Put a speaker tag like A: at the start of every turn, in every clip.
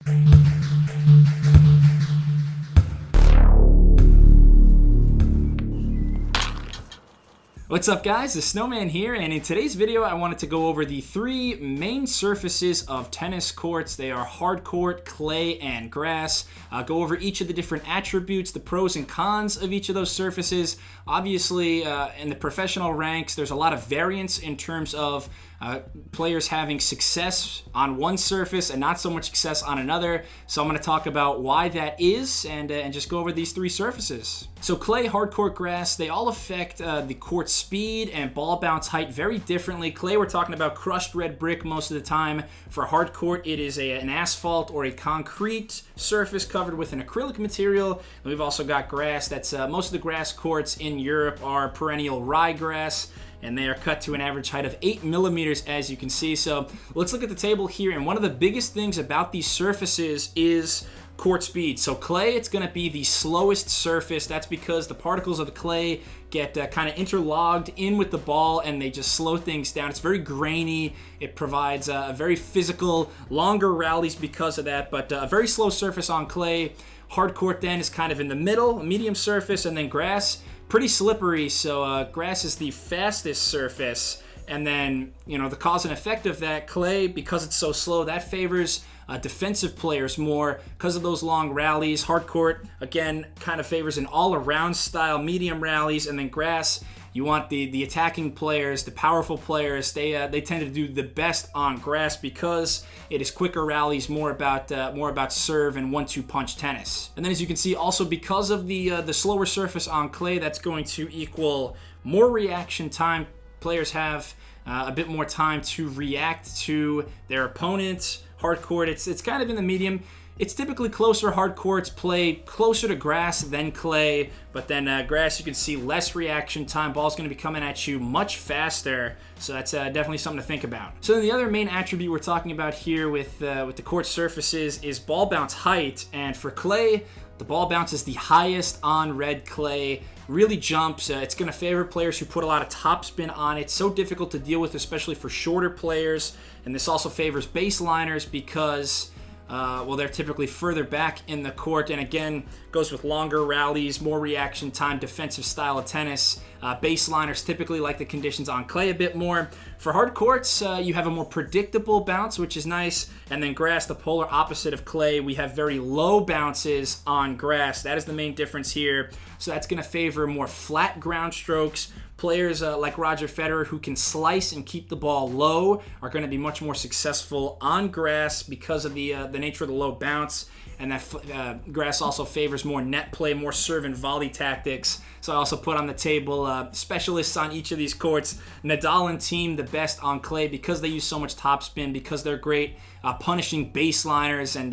A: What's up guys, the Snowman here, and in today's video I wanted to go over the three main surfaces of tennis courts. They are hard court, clay, and grass. Go over each of the different attributes, the pros and cons of each of those surfaces. Obviously, in the professional ranks, there's a lot of variance in terms of players having success on one surface and not so much success on another. So I'm going to talk about why that is and just go over these three surfaces. So clay, hard court, grass, they all affect the court speed and ball bounce height very differently. Clay, we're talking about crushed red brick most of the time. For hard court, it is an asphalt or a concrete surface covered with an acrylic material. And we've also got grass. That's most of the grass courts in Europe are perennial ryegrass, and they are cut to an average height of 8 millimeters, as you can see. So let's look at the table here, and one of the biggest things about these surfaces is court speed. So clay, it's going to be the slowest surface. That's because the particles of the clay get kind of interlocked in with the ball, and they just slow things down. It's very grainy. It provides a very physical, longer rallies because of that, but a very slow surface on clay. Hard court then is kind of in the middle, a medium surface, and then grass, pretty slippery. So grass is the fastest surface. And then, the cause and effect of that, clay, because it's so slow, that favors defensive players more because of those long rallies. Hard court, again, kind of favors an all-around style, medium rallies. And then grass, you want the attacking players, the powerful players. They tend to do the best on grass because it is quicker rallies, more about serve and 1-2 punch tennis. And then, as you can see, also because of the slower surface on clay, that's going to equal more reaction time. Players have a bit more time to react to their opponents. Hard court, it's kind of in the medium. It's typically closer. Hard courts play closer to grass than clay, but then grass, you can see less reaction time. Ball's going to be coming at you much faster, so that's definitely something to think about. So then the other main attribute we're talking about here with the court surfaces is ball bounce height, and for clay, the ball bounce is the highest on red clay. Really jumps. It's going to favor players who put a lot of topspin on it. So difficult to deal with, especially for shorter players. And this also favors baseliners because, they're typically further back in the court. And again, goes with longer rallies, more reaction time, defensive style of tennis. Baseliners typically like the conditions on clay a bit more. For hard courts, you have a more predictable bounce, which is nice. And then grass, the polar opposite of clay, we have very low bounces on grass. That is the main difference here. So that's going to favor more flat ground strokes. Players like Roger Federer, who can slice and keep the ball low, are going to be much more successful on grass because of the nature of the low bounce. And that grass also favors more net play, more serve and volley tactics. So I also put on the table specialists on each of these courts. Nadal and Thiem, the best on clay because they use so much topspin, because they're great punishing baseliners and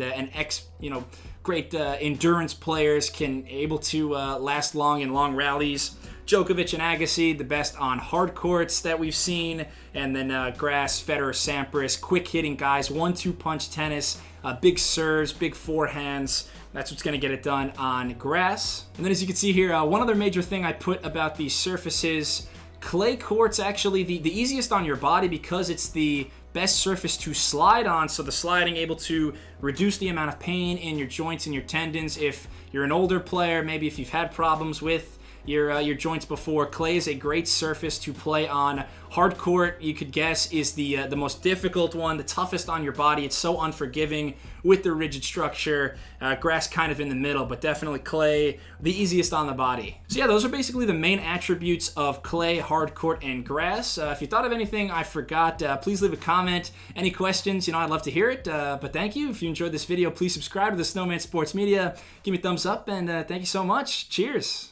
A: great endurance players, can able to last long in long rallies. Djokovic and Agassi, the best on hard courts that we've seen. And then grass, Federer, Sampras, quick-hitting guys, 1-2 punch tennis, big serves, big forehands. That's what's going to get it done on grass. And then as you can see here, one other major thing I put about these surfaces, clay court's actually the easiest on your body because it's the best surface to slide on, so the sliding able to reduce the amount of pain in your joints and your tendons. If you're an older player, maybe if you've had problems with your joints before, clay is a great surface to play on. Hard court, you could guess, is the most difficult one, the toughest on your body. It's so unforgiving with the rigid structure. Grass kind of in the middle, but definitely clay, the easiest on the body. So yeah, those are basically the main attributes of clay, hard court, and grass. If you thought of anything I forgot, please leave a comment. Any questions, I'd love to hear it. But thank you. If you enjoyed this video, please subscribe to the Snowman Sports Media. Give me a thumbs up, and thank you so much. Cheers.